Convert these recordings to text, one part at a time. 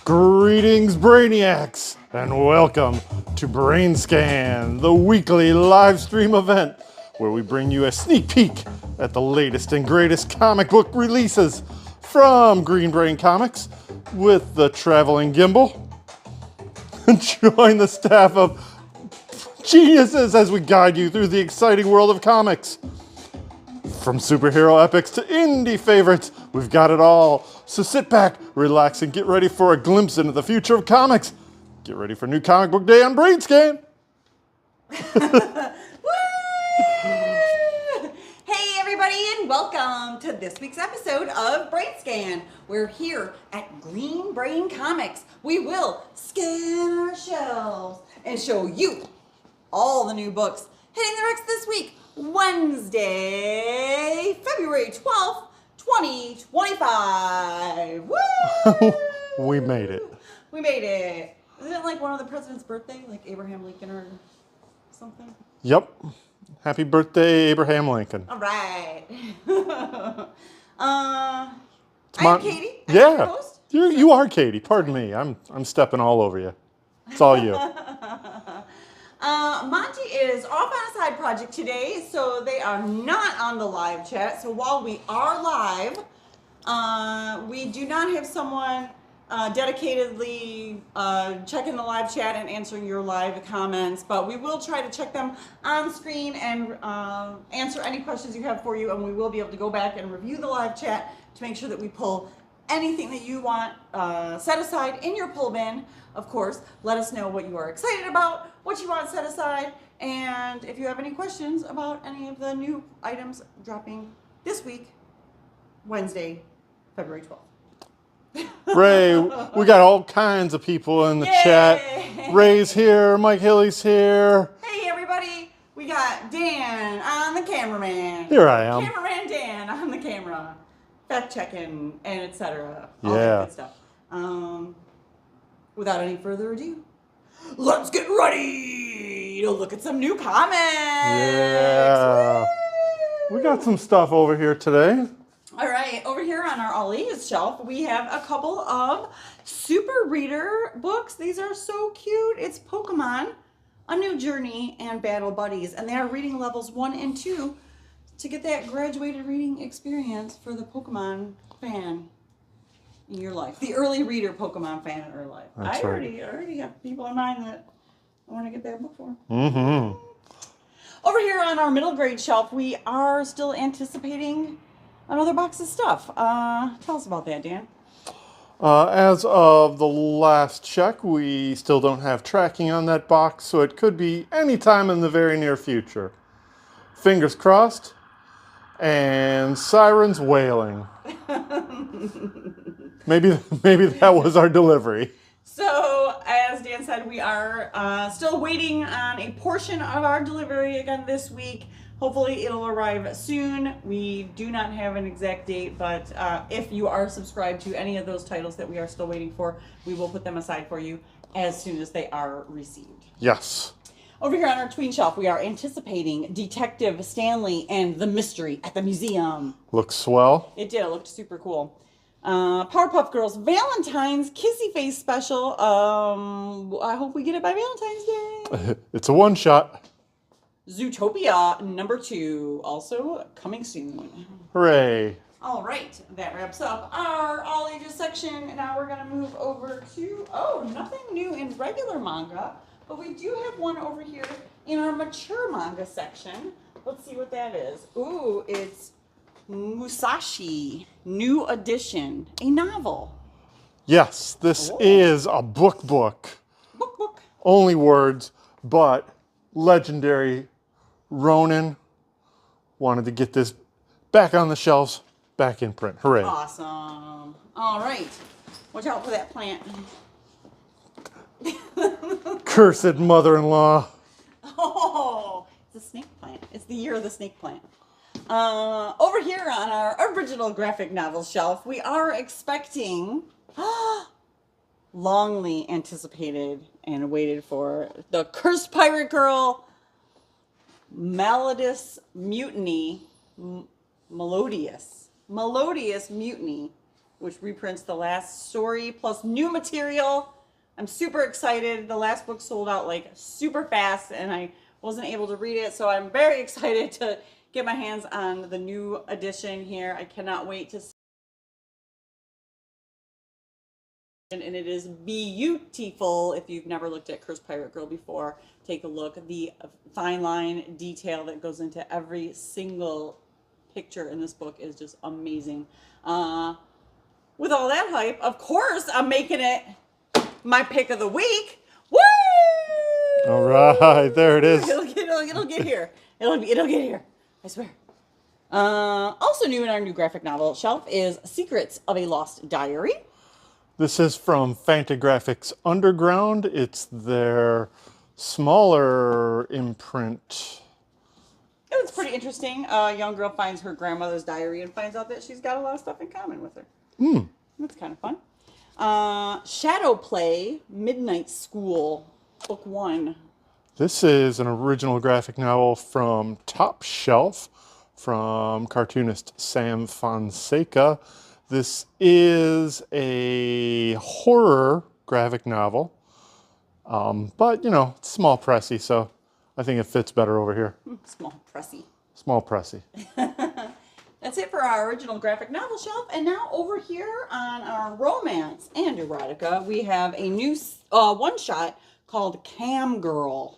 Greetings, Brainiacs, and welcome to BrainScan, the weekly live stream event where we bring you a sneak peek at the latest and greatest comic book releases from Green Brain Comics with the traveling gimbal. Join the staff of geniuses as we guide you through the exciting world of comics. From superhero epics to indie favorites, we've got it all. So sit back, relax, and get ready for a glimpse into the future of comics. Get ready for New Comic Book Day on BrainScan. Hey everybody, and welcome to this week's episode of BrainScan. We're here at Green Brain Comics. We will scan our shelves and show you all the new books hitting the racks this week, Wednesday, February 12th, 2025. Woo! We made it. We made it. Isn't it like one of the president's birthday, like Abraham Lincoln or something? Yep. Happy birthday, Abraham Lincoln. All right. I'm Katie. I'm yeah. your host. You are Katie. Pardon me. I'm stepping all over you. It's all you. Monty is off on a side project today, so they are not on the live chat. So while we are live, we do not have someone dedicatedly checking the live chat and answering your live comments, but we will try to check them on screen and answer any questions you have for you, and we will be able to go back and review the live chat to make sure that we pull anything that you want set aside in your pull bin. Of course, let us know what you are excited about, what you want set aside, and if you have any questions about any of the new items dropping this week, Wednesday, February 12th. Ray, we got all kinds of people in the chat. Ray's here, Mike Hilly's here. Hey everybody, we got Dan on the cameraman. Here I am. Cameraman Dan on the camera, fact checking and etc. All Yeah. that good stuff. Without any further ado, let's get ready to look at some new comics. Yeah. Woo! We got some stuff over here today. All right, over here on our Ollie's shelf, we have a couple of Super Reader books. These are so cute. It's Pokemon, A New Journey, and Battle Buddies. And they are reading levels 1 and 2 to get that graduated reading experience for the Pokemon fan in your life. The early reader Pokemon fan in your life. That's I right. already have people in mind that I want to get that book for. Mm-hmm. Over here on our middle grade shelf, we are still anticipating another box of stuff. Tell us about that, Dan. As of the last check, we still don't have tracking on that box, so it could be any time in the very near future. Fingers crossed, and sirens wailing. Maybe that was our delivery. So, as Dan said, we are still waiting on a portion of our delivery again this week. Hopefully it'll arrive soon. We do not have an exact date, but if you are subscribed to any of those titles that we are still waiting for, we will put them aside for you as soon as they are received. Yes. Over here on our tween shelf, we are anticipating Detective Stanley and the Mystery at the Museum. Looks swell. It did. It looked super cool. Powerpuff Girls Valentine's Kissy Face special. I hope we get it by Valentine's Day. It's a one-shot. Zootopia #2, also coming soon. Hooray. All right, that wraps up our all ages section. Now we're going to move over to, nothing new in regular manga, but we do have one over here in our mature manga section. Let's see what that is. Ooh, it's Musashi, New Edition, a novel. Yes, this is a book. Book. Only words, but legendary Ronin wanted to get this back on the shelves, back in print. Hooray. Awesome. All right. Watch out for that plant. Cursed mother-in-law. Oh, it's a snake plant. It's the year of the snake plant. Over here on our original graphic novel shelf, we are expecting longly anticipated and waited for the Cursed Pirate Girl Melodious Mutiny. Melodious Mutiny which reprints the last story plus new material. I'm super excited. The last book sold out like super fast and I wasn't able to read it. So I'm very excited to get my hands on the new edition here. I cannot wait to see. And it is beautiful. If you've never looked at Cursed Pirate Girl before, take a look. The fine line detail that goes into every single picture in this book is just amazing. With all that hype, of course, I'm making it my pick of the week. Woo! All right, there it is. It'll get here. It'll get here. I swear. Also new in our new graphic novel shelf is Secrets of a Lost Diary. This is from Fantagraphics Underground. It's their smaller imprint. It was pretty interesting. A young girl finds her grandmother's diary and finds out that she's got a lot of stuff in common with her. That's kind of fun. Shadow Play, Midnight School, Book 1. This is an original graphic novel from Top Shelf from cartoonist Sam Fonseca. This is a horror graphic novel, but you know, it's small pressy, so I think it fits better over here. Small pressy. Small pressy. That's it for our original graphic novel shelf. And now over here on our romance and erotica, we have a new one-shot called Cam Girl.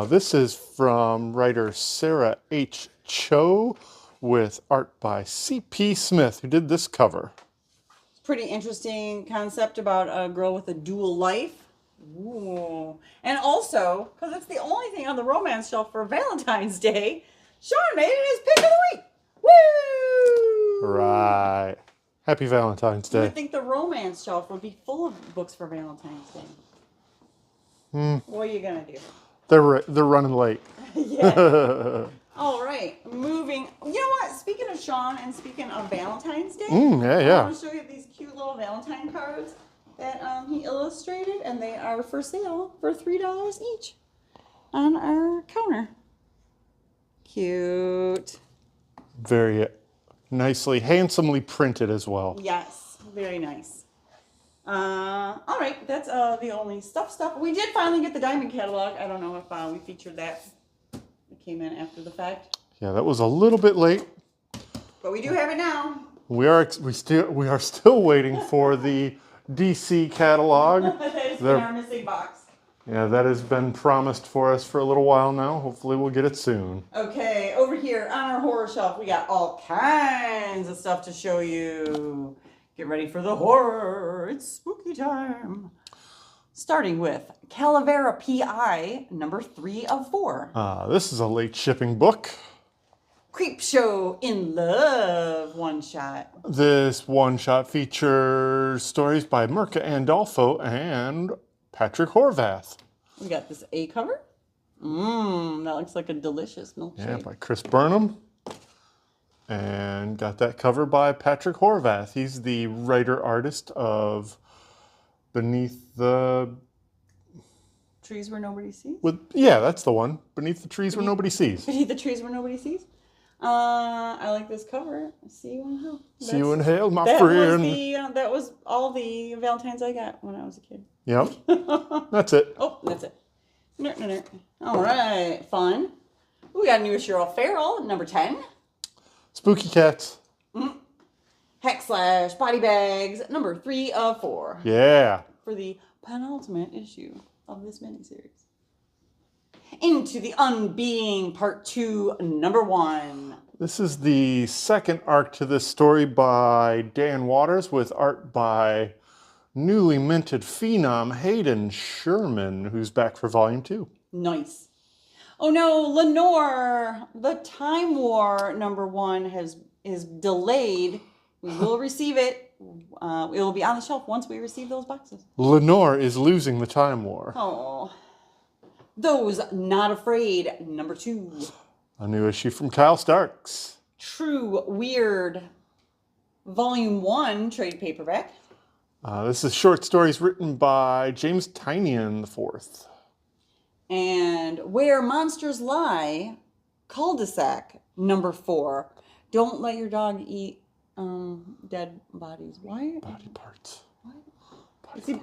This is from writer Sarah H. Cho with art by C.P. Smith, who did this cover. It's a pretty interesting concept about a girl with a dual life. Ooh. And also, because it's the only thing on the romance shelf for Valentine's Day, Sean made it his pick of the week. Woo! Right. Happy Valentine's You Day. would think the romance shelf would be full of books for Valentine's Day. What are you going to do? They're running late. Yeah. All right, moving. You know what? Speaking of Sean and speaking of Valentine's Day, yeah. I want to show you these cute little Valentine cards that he illustrated, and they are for sale for $3 each on our counter. Cute. Very nicely, handsomely printed as well. Yes, very nice. All right, that's the only stuff. We did finally get the Diamond catalog. I don't know if we featured that. It came in after the fact. Yeah, that was a little bit late. But we do have it now. We are still waiting for the DC catalog. That is in our missing box. Yeah, that has been promised for us for a little while now. Hopefully we'll get it soon. Okay, over here on our horror shelf, we got all kinds of stuff to show you. Get ready for the horror. It's spooky time. Starting with Calavera P.I., number 3 of 4. This is a late shipping book. Creepshow in Love one-shot. This one-shot features stories by Mirka Andolfo and Patrick Horvath. We got this A cover. That looks like a delicious milkshake. Yeah, by Chris Burnham. And got that cover by Patrick Horvath. He's the writer-artist of Beneath the... Trees Where Nobody Sees? Yeah, that's the one. Beneath the Trees Where Nobody Sees. Beneath the Trees Where Nobody Sees? I like this cover. See you in hell. See you in hell, my friend. That was all the Valentines I got when I was a kid. Yep. That's it. Oh, that's it. All right. Fun. We got a new Cheryl Farrell, number 10. Spooky Cats. Hex Slash Body Bags, number 3 of 4. Yeah. For the penultimate issue of this miniseries. Into the Unbeing, Part 2, number 1. This is the second arc to this story by Dan Waters with art by newly minted phenom Hayden Sherman, who's back for volume 2. Nice. Oh no, Lenore, the Time War number 1 is delayed. We will receive it. It will be on the shelf once we receive those boxes. Lenore is losing the Time War. Oh. Those Not Afraid, number 2. A new issue from Kyle Starks. True Weird, volume 1, trade paperback. This is short stories written by James Tynion IV. And Where Monsters Lie, cul-de-sac, number 4. Don't let your dog eat dead bodies. Why? Body parts. What?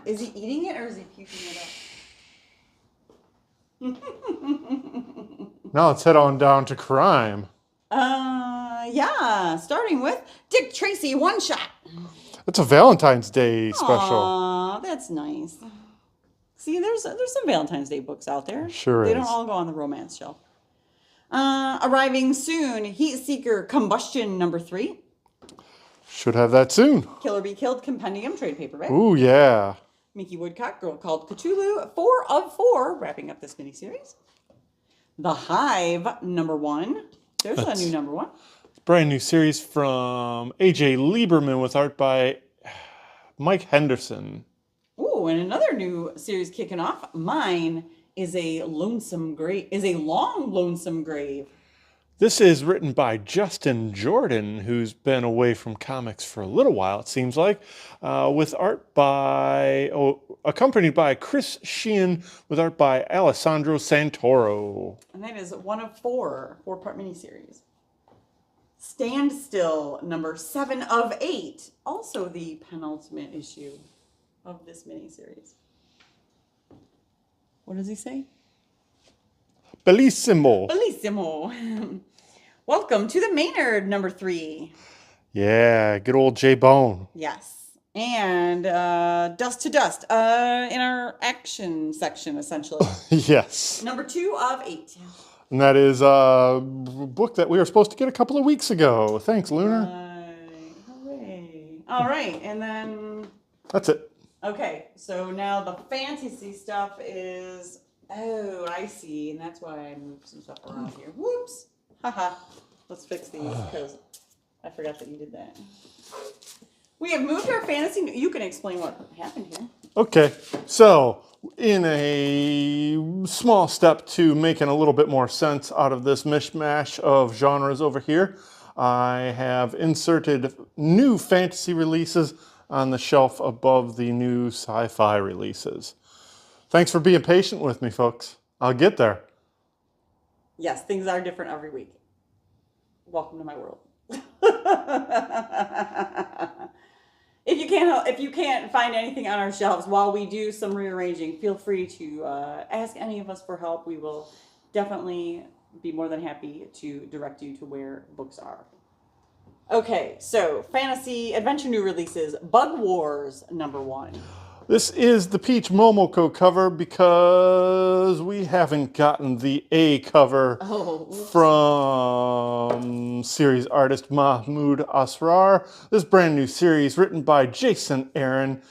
Is he eating it or is he puking it up? Now let's head on down to crime. Yeah. Starting with Dick Tracy One Shot. It's a Valentine's Day special. Aw, that's nice. See, there's some Valentine's Day books out there. Sure They is. don't all go on the romance shelf. Arriving soon, Heat Seeker Combustion number 3. Should have that soon. Killer Be Killed Compendium trade paperback. Ooh, yeah. Mickey Woodcock, Girl Called Cthulhu, 4 of 4, wrapping up this miniseries. The Hive number 1. There's a new number 1. Brand new series from A.J. Lieberman with art by Mike Henderson. Ooh, and another new series kicking off. Mine is a long lonesome grave. This is written by Justin Jordan, who's been away from comics for a little while, it seems like, with art by, accompanied by Chris Sheehan, with art by Alessandro Santoro. And that is 1 of 4, 4-part miniseries. Stand Still, number 7 of 8, also the penultimate issue of this miniseries. What does he say? Bellissimo. Bellissimo. Welcome to the Maynard, number 3. Yeah, good old J-Bone. Yes. And Dust to Dust in our action section, essentially. Yes. Number 2 of 8. And that is a book that we were supposed to get a couple of weeks ago. Thanks, Lunar. Hooray. All right, and then... That's it. Okay, so now the fantasy stuff is... Oh, I see, and that's why I moved some stuff around here. Whoops. Haha. Let's fix these, because I forgot that you did that. We have moved our fantasy... You can explain what happened here. Okay, so in a small step to making a little bit more sense out of this mishmash of genres over here, I have inserted new fantasy releases on the shelf above the new sci-fi releases. Thanks for being patient with me, folks. I'll get there. Yes, things are different every week. Welcome to my world. If you can't find anything on our shelves while we do some rearranging, feel free to ask any of us for help. We will definitely be more than happy to direct you to where books are. Okay, so fantasy adventure new releases. Bug Wars number 1. This is the Peach Momoko cover because we haven't gotten the A cover from series artist Mahmoud Asrar. This brand new series written by Jason Aaron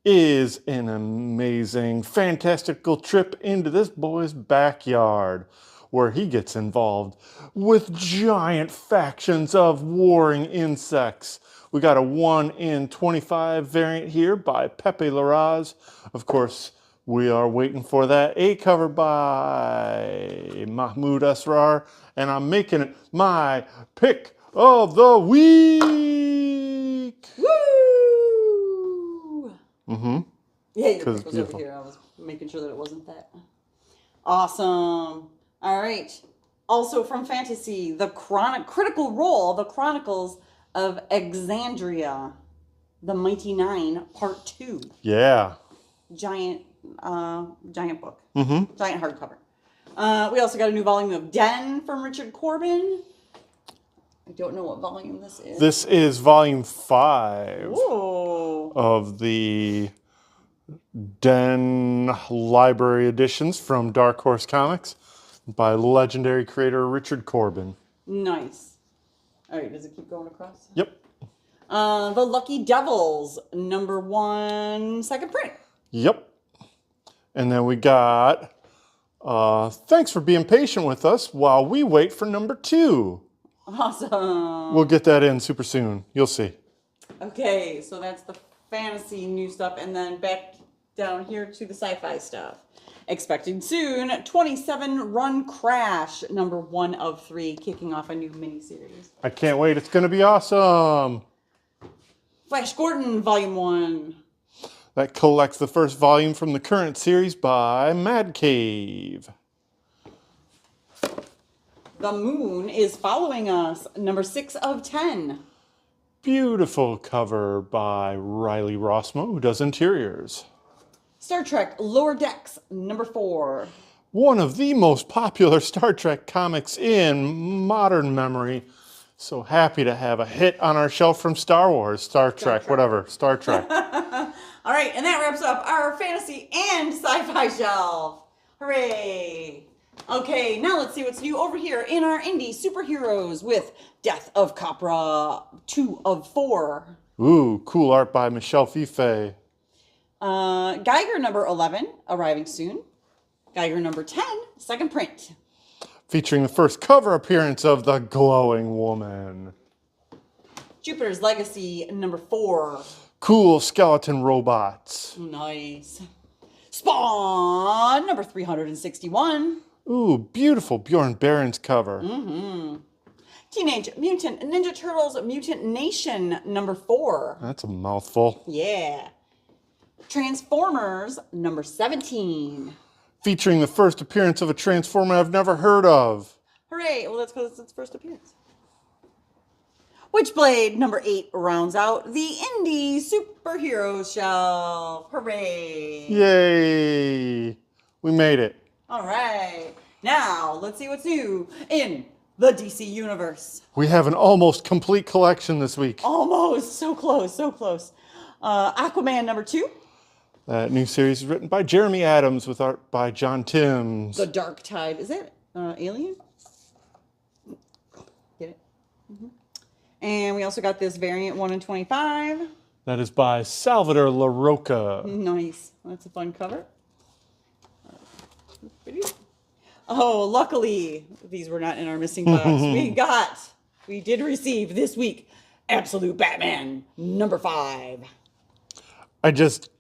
is an amazing, fantastical trip into this boy's backyard where he gets involved with giant factions of warring insects. We got a 1 in 25 variant here by Pepe Larraz. Of course, we are waiting for that A cover by Mahmoud Asrar, and I'm making it my pick of the week. Woo! Mm-hmm. Yeah, your pick was beautiful. over here. I was making sure that it wasn't that. Awesome. All right. Also from fantasy, the Critical Role, the Chronicles of Exandria, the Mighty Nine, Part 2. Yeah. Giant book. Mm-hmm. Giant hardcover. We also got a new volume of Den from Richard Corbin. I don't know what volume this is. This is volume 5 Ooh. of the Den Library editions from Dark Horse Comics by legendary creator Richard Corbin. Nice. All right, does it keep going across? Yep. The Lucky Devils, number 1, second print. Yep. And then we got, thanks for being patient with us while we wait for number 2. Awesome. We'll get that in super soon. You'll see. Okay, so that's the fantasy new stuff, and then back down here to the sci-fi stuff. Expecting soon, 27 Run Crash, number 1 of 3, kicking off a new miniseries. I can't wait. It's going to be awesome. Flash Gordon, volume 1. That collects the first volume from the current series by Mad Cave. The Moon is Following Us, number 6 of 10. Beautiful cover by Riley Rossmo, who does interiors. Star Trek Lower Decks, number 4. One of the most popular Star Trek comics in modern memory. So happy to have a hit on our shelf from Star Wars, Star Trek, whatever, Star Trek. All right, and that wraps up our fantasy and sci-fi shelf. Hooray! Okay, now let's see what's new over here in our indie superheroes with Death of Capra 2 of 4. Ooh, cool art by Michelle Fife. Geiger number 11, arriving soon. Geiger number 10, second print. Featuring the first cover appearance of the glowing woman. Jupiter's Legacy number 4. Cool skeleton robots. Nice. Spawn number 361. Ooh, beautiful Bjorn Barron's cover. Teenage Mutant Ninja Turtles Mutant Nation number 4. That's a mouthful. Yeah. Transformers number 17. Featuring the first appearance of a Transformer I've never heard of. Hooray! Well, that's because it's its first appearance. Witchblade number 8 rounds out the indie superhero shelf. Hooray! Yay! We made it. All right. Now, let's see what's new in the DC universe. We have an almost complete collection this week. Almost. So close, so close. Aquaman number 2. That new series is written by Jeremy Adams with art by John Timms. The Dark Tide. Is that Alien? Get it? And we also got this variant 1 in 25. That is by Salvador LaRocca. Nice. That's a fun cover. Oh, luckily, these were not in our missing box. We did receive this week Absolute Batman number 5. I just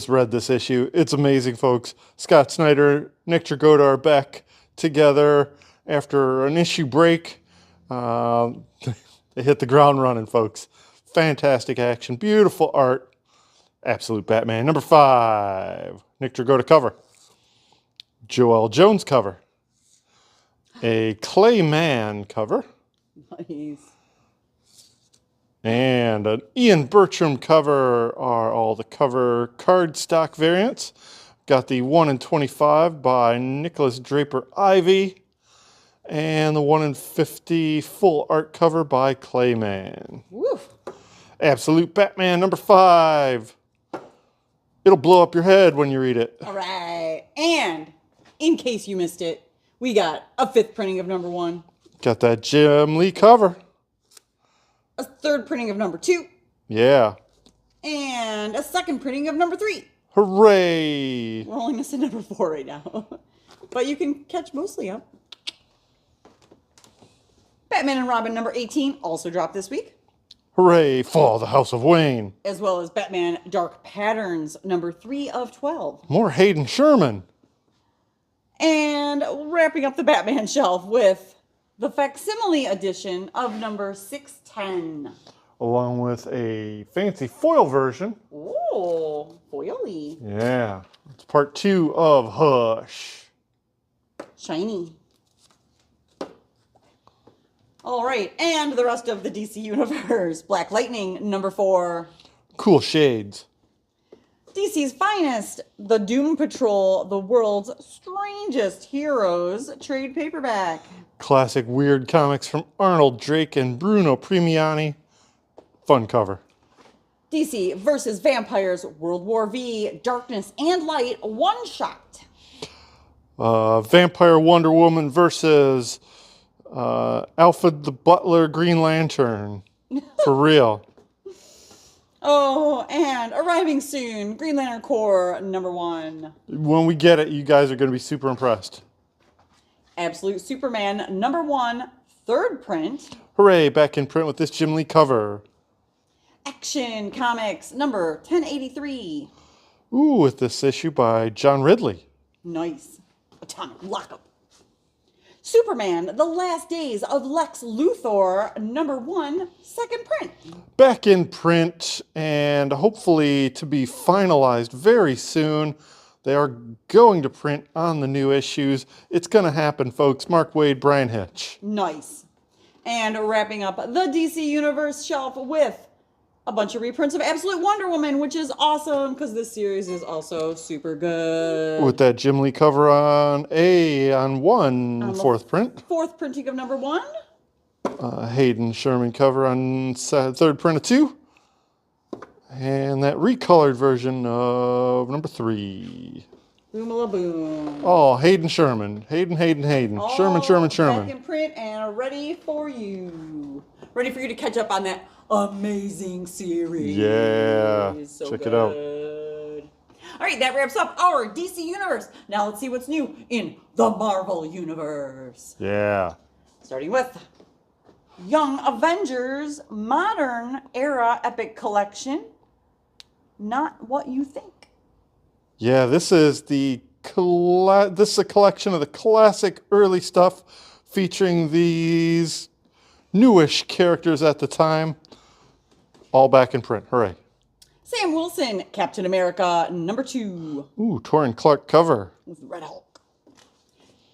read this issue. It's amazing, folks. Scott Snyder, Nick Dragotta are back together after an issue break. They hit the ground running, folks. Fantastic action, beautiful art. Absolute Batman number 5. Nick Dragotta cover. Joel Jones cover. A Clay Man cover. Nice. And an Ian Bertram cover are all the cover cardstock variants. Got the 1 in 25 by Nicholas Draper Ivey. And the 1 in 50 full art cover by Clayman. Woof. Absolute Batman number 5. It'll blow up your head when you read it. All right. And in case you missed it, we got a 5th printing of number 1. Got that Jim Lee cover. A 3rd printing of number 2. Yeah. And a 2nd printing of number 3. Hooray! We're only missing number 4 right now. But you can catch mostly up. Batman and Robin number 18 also dropped this week. Hooray for the House of Wayne. As well as Batman Dark Patterns number 3 of 12. More Hayden Sherman. And wrapping up the Batman shelf with the facsimile edition of number 610. Along with a fancy foil version. Ooh, foily. Yeah. It's part 2 of Hush. Shiny. All right, and the rest of the DC Universe. Black Lightning, number 4. Cool shades. DC's finest, The Doom Patrol, the world's strangest heroes trade paperback. Classic weird comics from Arnold Drake and Bruno Premiani. Fun cover. DC versus Vampires, World War V, Darkness and Light, one shot. Vampire Wonder Woman versus Alfred the Butler Green Lantern. For real. Oh, and arriving soon, Green Lantern Corps, number 1. When we get it, you guys are going to be super impressed. Absolute Superman, number 1, 3rd print. Hooray, back in print with this Jim Lee cover. Action Comics, number 1083. Ooh, with this issue by John Ridley. Nice. Atomic Lockup. Superman, The Last Days of Lex Luthor, number 1, 2nd print. Back in print, and hopefully to be finalized very soon. They are going to print on the new issues. It's going to happen, folks. Mark Waid, Brian Hitch. Nice. And wrapping up the DC Universe shelf with a bunch of reprints of Absolute Wonder Woman, which is awesome because this series is also super good. With that Jim Lee cover on one fourth print. Fourth printing of number 1. Hayden Sherman cover on third print of 2. And that recolored version of number 3. Boom-a-la boom. Oh, Hayden Sherman. Hayden. All Sherman. Back in print and ready for you. Ready for you to catch up on that amazing series. Yeah. So check good. it out. All right, that wraps up our DC Universe. Now let's see what's new in the Marvel Universe. Yeah. Starting with Young Avengers Modern Era Epic Collection. Not what you think. Yeah, this is a collection of the classic early stuff featuring these newish characters at the time. All back in print. Hooray. Sam Wilson, Captain America, number 2. Ooh, Torrin Clark cover. With Red Hulk.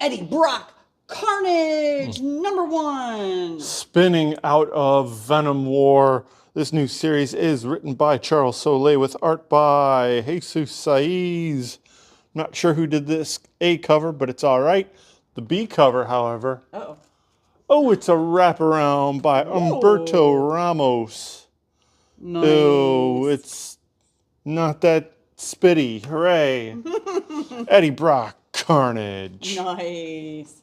Eddie Brock, Carnage, number 1. Spinning out of Venom War. This new series is written by Charles Soule with art by Jesus Saiz. Not sure who did this A cover, but it's all right. The B cover, however. Uh-oh. Oh, it's a wraparound by Humberto Ramos. Nice. Oh, it's not that spitty. Hooray. Eddie Brock, Carnage. Nice.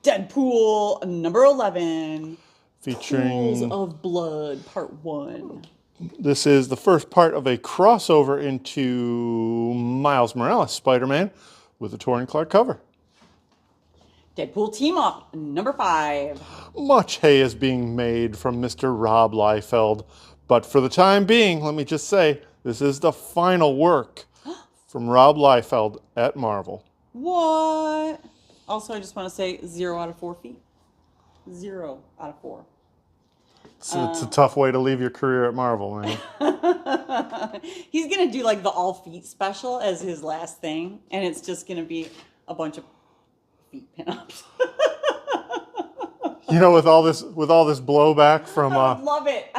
Deadpool, number 11. Featuring Pools of Blood, part 1. This is the first part of a crossover into Miles Morales Spider-Man with a Torrin Clark cover. Deadpool Team Up, number 5. Much hay is being made from Mr. Rob Liefeld, but for the time being, let me just say, this is the final work from Rob Liefeld at Marvel. What? Also, I just want to say 0 out of 4 feet. 0 out of 4. It's a tough way to leave your career at Marvel, man. He's going to do like the all feet special as his last thing, and it's just going to be a bunch of feet pinups. You know, with all this blowback from I would love it.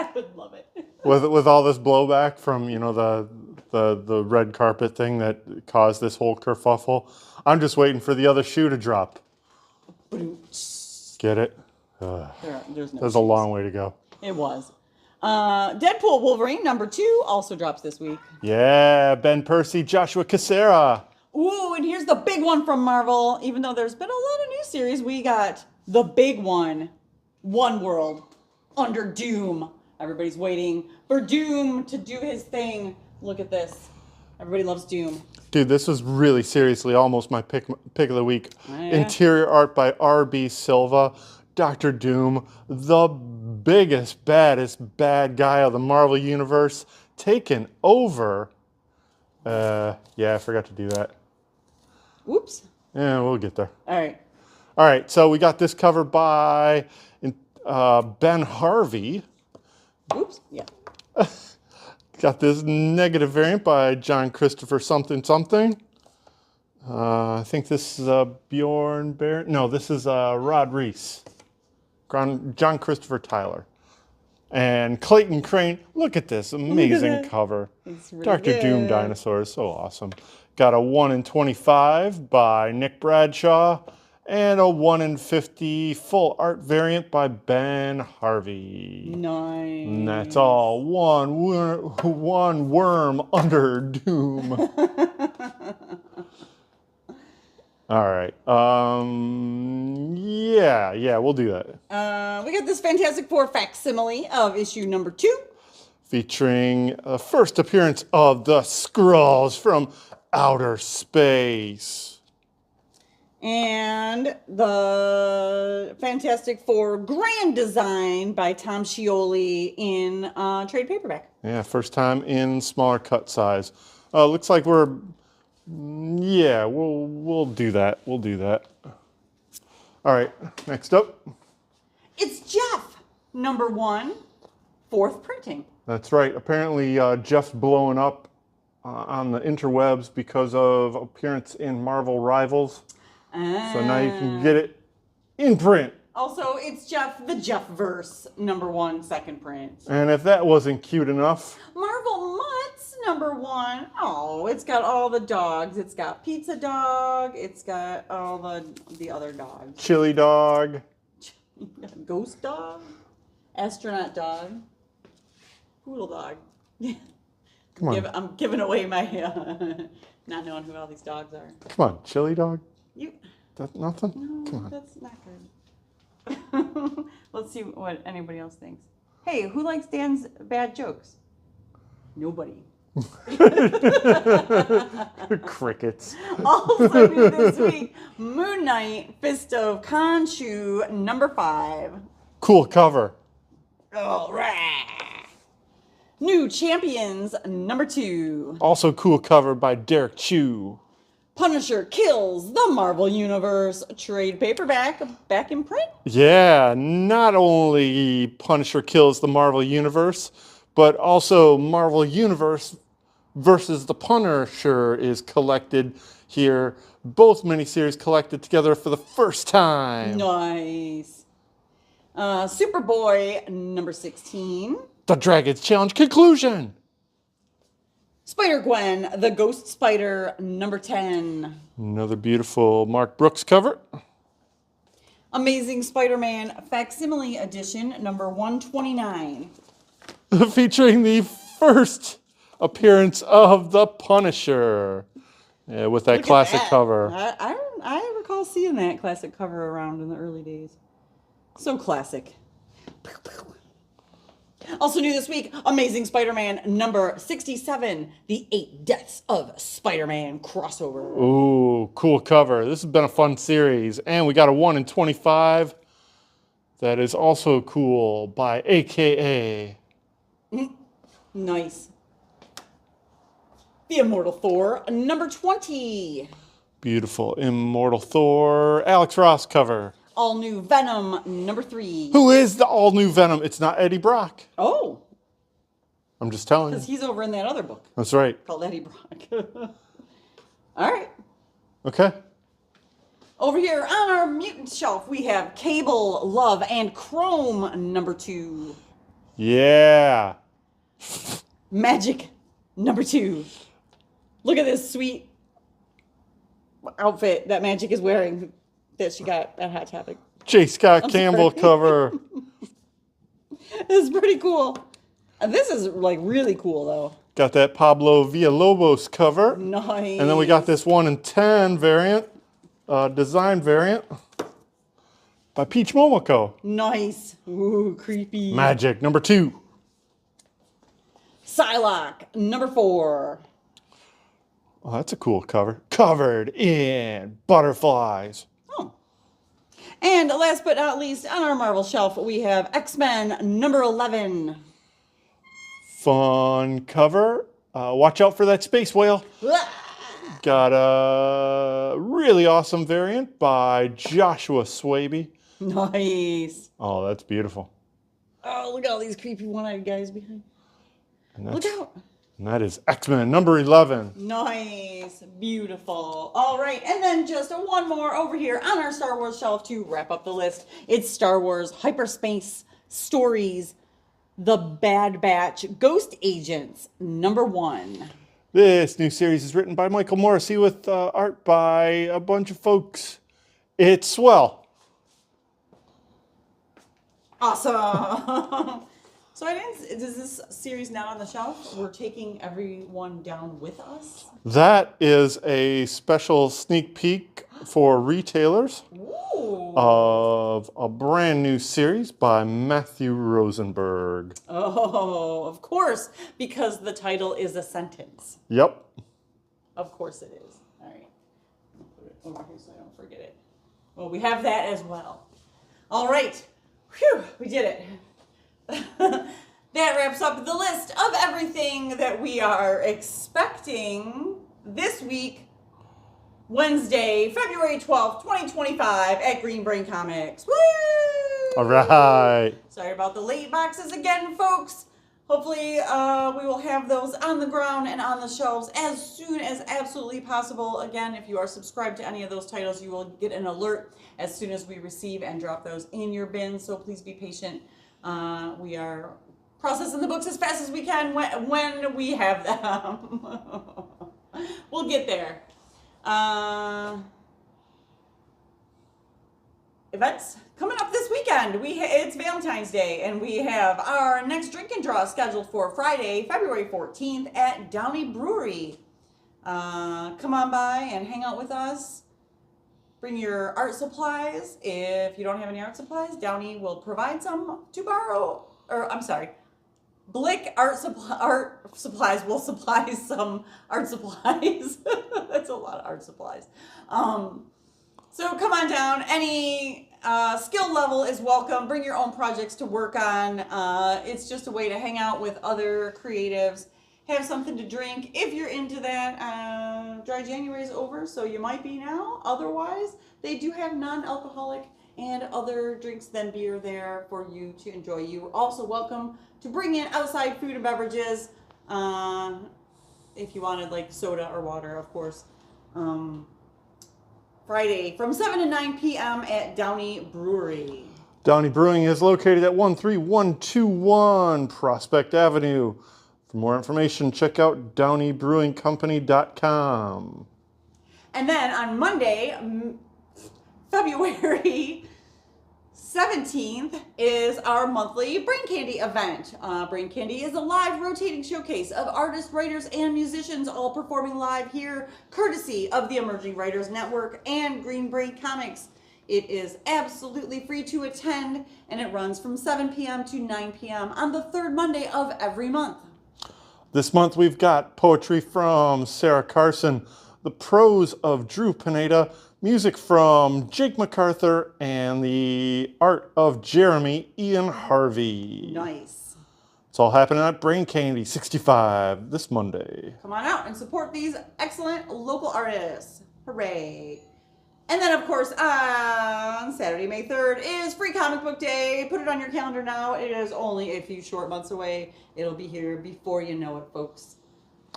with all this blowback from, you know, the red carpet thing that caused this whole kerfuffle, I'm just waiting for the other shoe to drop. Get it? There's no There's a long way to go. It was. Deadpool Wolverine number 2 also drops this week. Yeah, Ben Percy, Joshua Cassera. Ooh, and here's the big one from Marvel. Even though there's been a lot of new series, we got the big one, One World, Under Doom. Everybody's waiting for Doom to do his thing. Look at this. Everybody loves Doom. Dude, this was really seriously almost my pick of the week. Oh, yeah. Interior art by R.B. Silva. Dr. Doom, the biggest, baddest bad guy of the Marvel Universe, taken over. Yeah, I forgot to do that. Oops. Yeah, we'll get there. All right, so we got this cover by Ben Harvey. Oops. Yeah. Got this negative variant by John Christopher something. I think this is Bjorn Barrett. No, this is Rod Reese. John Christopher Tyler. And Clayton Crane. Look at this amazing cover. It's really Dr. good. Doom Dinosaurs, so awesome. Got a 1 in 25 by Nick Bradshaw. And a 1 in 50 full art variant by Ben Harvey. Nice. And that's all one worm under Doom. All right. Yeah, we'll do that. We got this Fantastic Four facsimile of issue number 2. Featuring the first appearance of the Skrulls from outer space. And the Fantastic Four Grand Design by Tom Scioli in trade paperback. Yeah, first time in smaller cut size. Looks like we'll do that. We'll do that. All right, next up. It's Jeff, number 1, 4th printing. That's right. Apparently, Jeff's blowing up on the interwebs because of appearance in Marvel Rivals. So now you can get it in print Also, it's Jeff, the Jeff verse, #1, second print. And if that wasn't cute enough, Marvel Mutts, #1. Oh, it's got all the dogs. It's got Pizza Dog. It's got all the other dogs. Chili Dog. Ghost Dog. Astronaut Dog. Poodle Dog. Come on. I'm giving away my not knowing who all these dogs are. Come on, Chili Dog. You. That's nothing? No, Come on. that's not good. Let's see what anybody else thinks. Hey, who likes Dan's bad jokes? Nobody. Crickets. Also new this week, Moon Knight, Fist of Khonshu, #5. Cool cover. All right. New Champions, #2. Also cool cover by Derek Chu. Punisher Kills the Marvel Universe, trade paperback, back in print. Yeah, not only Punisher Kills the Marvel Universe, but also Marvel Universe versus the Punisher is collected here. Both miniseries collected together for the first time. Nice. Superboy, #16. The Dragon's Challenge conclusion. Spider-Gwen, the Ghost Spider, #10. Another beautiful Mark Brooks cover. Amazing Spider-Man Facsimile Edition, #129. Featuring the first appearance of the Punisher. Yeah, with that Look at classic that. cover. I recall seeing that classic cover around in the early days. So classic. Also new this week, Amazing Spider-Man #67, The 8 Deaths of Spider-Man crossover. Ooh, cool cover. This has been a fun series. And we got a 1 in 25 that is also cool by AKA. Nice. The Immortal Thor, #20. Beautiful Immortal Thor Alex Ross cover. All new Venom, #3. Who is the all-new Venom? It's not Eddie Brock. Oh, I'm just telling because you. he's over in that other book That's right. called Eddie Brock. All right. Okay. Over here on our mutant shelf, we have Cable, Love, and Chrome, #2. Yeah. Magic, #2. Look at this sweet outfit that Magic is wearing that she got at Hot Topic. J. Scott I'm Campbell sorry. cover. This is pretty cool. This is like really cool though. Got that Pablo Villalobos cover. Nice. And then we got this 1 in 10 variant, design variant by Peach Momoko. Nice. Ooh, creepy. Magic, #2. Psylocke, #4. Oh, that's a cool cover. Covered in butterflies. Oh. And last but not least, on our Marvel shelf, we have X-Men #11. Fun cover. Watch out for that space whale. Got a really awesome variant by Joshua Swaby. Nice. Oh, that's beautiful. Oh, look at all these creepy one-eyed guys behind. And Look that's, out. and that is X-Men #11. Nice. Beautiful. All right. And then just one more over here on our Star Wars shelf to wrap up the list. It's Star Wars Hyperspace Stories, The Bad Batch Ghost Agents, #1. This new series is written by Michael Morrissey with art by a bunch of folks. It's swell. Awesome. So is this series now on the shelf? We're taking everyone down with us? That is a special sneak peek for retailers Ooh. of a brand new series by Matthew Rosenberg. Oh, of course, because the title is a sentence. Yep. Of course it is. All right. I'll put it over here so I don't forget it. Well, we have that as well. All right. Whew, we did it. That wraps up the list of everything that we are expecting this week, Wednesday, February 12th, 2025 at Green Brain Comics. Woo! All right. Sorry about the late boxes again, folks. Hopefully, we will have those on the ground and on the shelves as soon as absolutely possible. Again, if you are subscribed to any of those titles, you will get an alert as soon as we receive and drop those in your bin. So please be patient. We are processing the books as fast as we can when we have them. We'll get there. Events coming up this weekend. It's Valentine's Day, and we have our next drink and draw scheduled for Friday, February 14th at Downey Brewery. Come on by and hang out with us. Bring your art supplies. If you don't have any art supplies, Downey will provide some to borrow. Or I'm sorry, Blick Art Supplies will supply some art supplies. That's a lot of art supplies. So come on down. Any skill level is welcome. Bring your own projects to work on. It's just a way to hang out with other creatives, have something to drink. If you're into that, dry January is over, so you might be now. Otherwise, they do have non-alcoholic and other drinks than beer there for you to enjoy. You are also welcome to bring in outside food and beverages if you wanted like soda or water, of course. Friday from 7 to 9 p.m. at Downey Brewery. Downey Brewing is located at 13121 Prospect Avenue. For more information, check out downeybrewingcompany.com. And then on Monday, February 17th is our monthly Brain Candy event. Brain Candy is a live rotating showcase of artists, writers, and musicians all performing live here, courtesy of the Emerging Writers Network and Green Brain Comics. It is absolutely free to attend, and it runs from 7 p.m. to 9 p.m. on the third Monday of every month. This month we've got poetry from Sarah Carson, the prose of Drew Pineda, music from Jake MacArthur, and the art of Jeremy Ian Harvey. Nice. It's all happening at Brain Candy 65 this Monday. Come on out and support these excellent local artists. Hooray. And then, of course, on Saturday, May 3rd is Free Comic Book Day. Put it on your calendar now. It is only a few short months away. It'll be here before you know it, folks.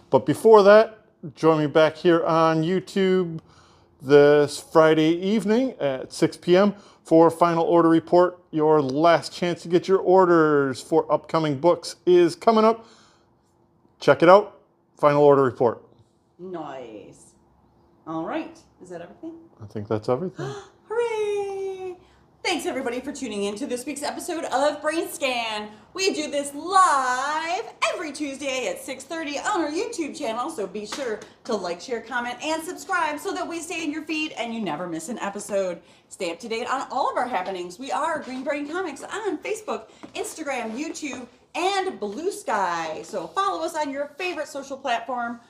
But before that, join me back here on YouTube this Friday evening at 6 p.m. for Final Order Report. Your last chance to get your orders for upcoming books is coming up. Check it out. Final Order Report. Nice. All right. Is that everything? I think that's everything. Hooray! Thanks, everybody, for tuning in to this week's episode of BrainScan. We do this live every Tuesday at 6:30 on our YouTube channel, so be sure to like, share, comment, and subscribe so that we stay in your feed and you never miss an episode. Stay up to date on all of our happenings. We are Green Brain Comics on Facebook, Instagram, YouTube, and Blue Sky. So follow us on your favorite social platform.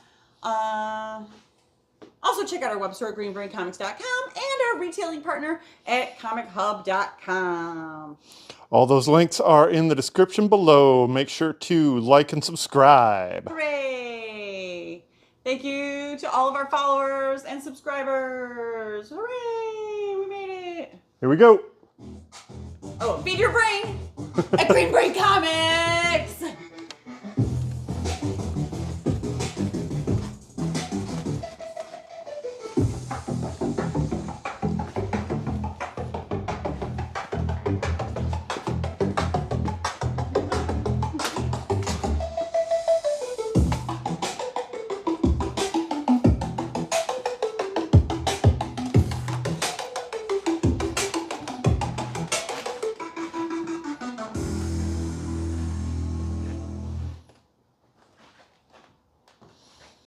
Also, check out our website at greenbraincomics.com and our retailing partner at ComicHub.com. All those links are in the description below. Make sure to like and subscribe. Hooray! Thank you to all of our followers and subscribers. Hooray! We made it. Here we go. Oh, feed your brain at Green Brain Comics.